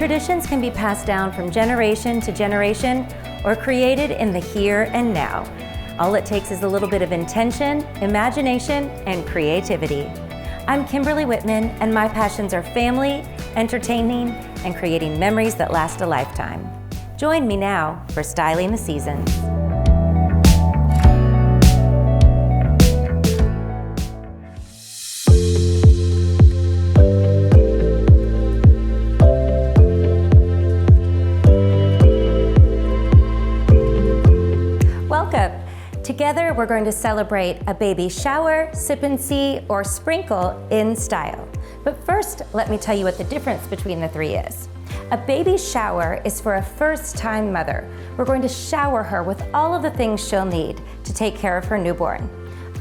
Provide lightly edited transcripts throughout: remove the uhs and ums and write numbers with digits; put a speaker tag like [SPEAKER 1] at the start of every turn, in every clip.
[SPEAKER 1] traditions can be passed down from generation to generation or created in the here and now. All it takes is a little bit of intention, imagination, and creativity. I'm Kimberly Whitman, and my passions are family, entertaining, and creating memories that last a lifetime. Join me now for Styling the Seasons. Welcome. Together, we're going to celebrate a baby shower, sip and see, or sprinkle in style. But first, let me tell you what the difference between the three is. A baby shower is for a first-time mother. We're going to shower her with all of the things she'll need to take care of her newborn.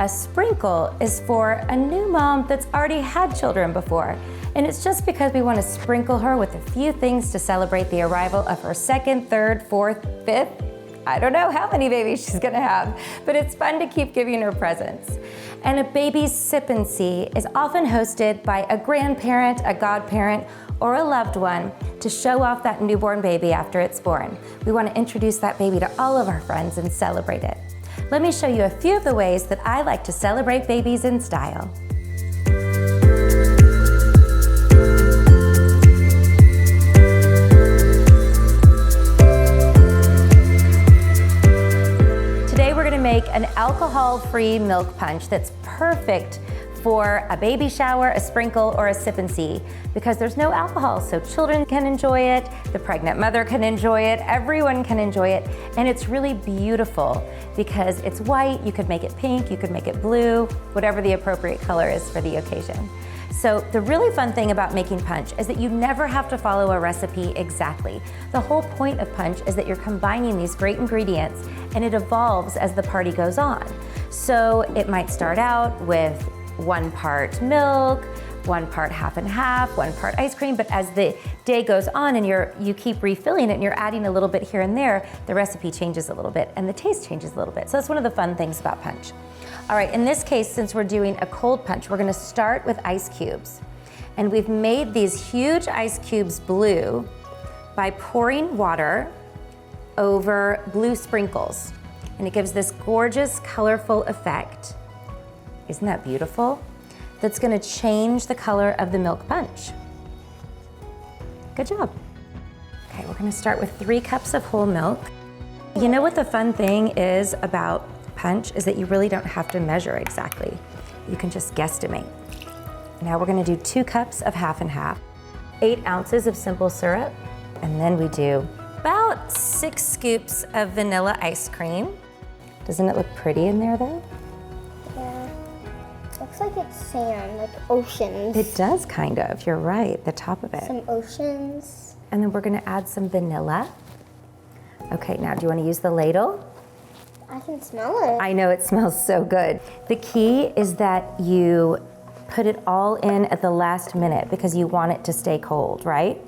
[SPEAKER 1] A sprinkle is for a new mom that's already had children before. And it's just because we want to sprinkle her with a few things to celebrate the arrival of her second, third, fourth, fifth, I don't know how many babies she's gonna have, but it's fun to keep giving her presents. And a baby's sip and see is often hosted by a grandparent, a godparent, or a loved one to show off that newborn baby after it's born. We want to introduce that baby to all of our friends and celebrate it. Let me show you a few of the ways that I like to celebrate babies in style. Make an alcohol-free milk punch that's perfect for a baby shower, a sprinkle, or a sip and see, because there's no alcohol, so children can enjoy it, the pregnant mother can enjoy it, everyone can enjoy it, and it's really beautiful because it's white. You could make it pink, you could make it blue, whatever the appropriate color is for the occasion. So the really fun thing about making punch is that you never have to follow a recipe exactly. The whole point of punch is that you're combining these great ingredients and it evolves as the party goes on. So it might start out with 1 part milk, 1 part half and half, 1 part ice cream, but as the day goes on and you keep refilling it and you're adding a little bit here and there, the recipe changes a little bit and the taste changes a little bit. So that's one of the fun things about punch. All right, in this case, since we're doing a cold punch, we're gonna start with ice cubes. And we've made these huge ice cubes blue by pouring water over blue sprinkles. And it gives this gorgeous, colorful effect. Isn't that beautiful? That's gonna change the color of the milk punch. Good job. Okay, we're gonna start with 3 cups of whole milk. You know what the fun thing is about punch is that you really don't have to measure exactly. You can just guesstimate. Now we're gonna do 2 cups of half and half, 8 ounces of simple syrup, and then we do about 6 scoops of vanilla ice cream. Doesn't it look pretty in there though?
[SPEAKER 2] Yeah, looks like it's sand, like oceans.
[SPEAKER 1] It does kind of, you're right, the top of it.
[SPEAKER 2] Some oceans.
[SPEAKER 1] And then we're gonna add some vanilla. Okay, now do you wanna use the ladle?
[SPEAKER 2] I can smell it.
[SPEAKER 1] I know, it smells so good. The key is that you put it all in at the last minute because you want it to stay cold, right?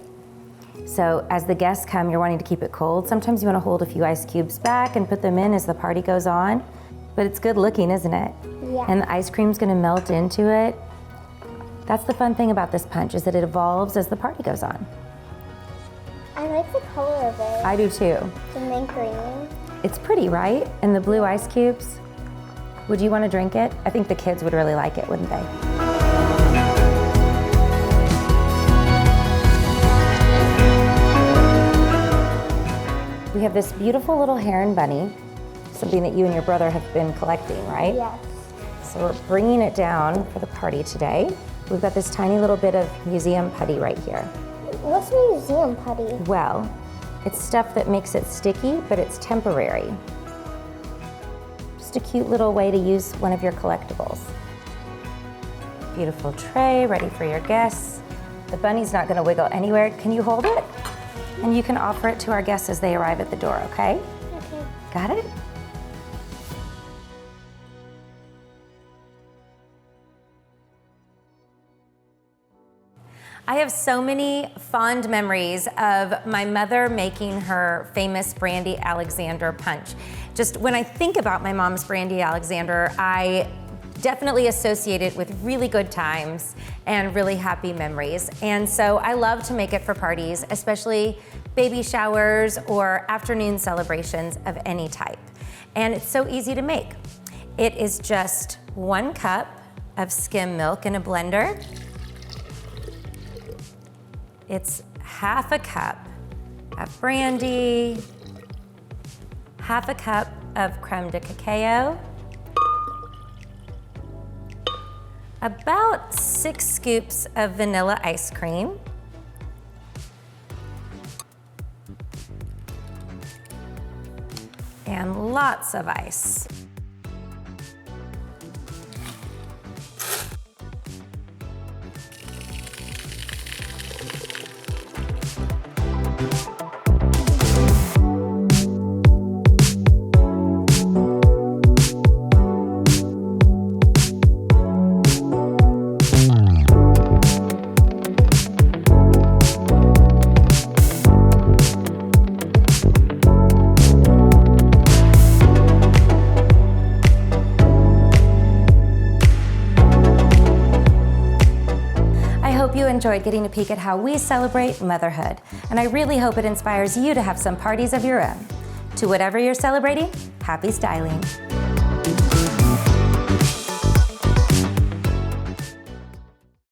[SPEAKER 1] So as the guests come, you're wanting to keep it cold. Sometimes you want to hold a few ice cubes back and put them in as the party goes on, but it's good looking, isn't it?
[SPEAKER 2] Yeah.
[SPEAKER 1] And the ice cream's gonna melt into it. That's the fun thing about this punch, is that it evolves as the party goes on.
[SPEAKER 2] I like the color of it.
[SPEAKER 1] I do too.
[SPEAKER 2] The mint green.
[SPEAKER 1] It's pretty, right? And the blue ice cubes. Would you want to drink it? I think the kids would really like it, wouldn't they? We have this beautiful little heron bunny, something that you and your brother have been collecting, right?
[SPEAKER 2] Yes.
[SPEAKER 1] So we're bringing it down for the party today. We've got this tiny little bit of museum putty right here.
[SPEAKER 2] What's museum putty?
[SPEAKER 1] Well, it's stuff that makes it sticky, but it's temporary. Just a cute little way to use one of your collectibles. Beautiful tray, ready for your guests. The bunny's not gonna wiggle anywhere. Can you hold it? And you can offer it to our guests as they arrive at the door, okay?
[SPEAKER 2] Okay.
[SPEAKER 1] Got it? I have so many fond memories of my mother making her famous Brandy Alexander punch. Just when I think about my mom's Brandy Alexander, I definitely associated with really good times and really happy memories. And so I love to make it for parties, especially baby showers or afternoon celebrations of any type. And it's so easy to make. It is just 1 cup of skim milk in a blender. It's half a cup of brandy, half a cup of creme de cacao, about 6 scoops of vanilla ice cream, and lots of ice. I hope you enjoyed getting a peek at how we celebrate motherhood, and I really hope it inspires you to have some parties of your own. To whatever you're celebrating, happy styling.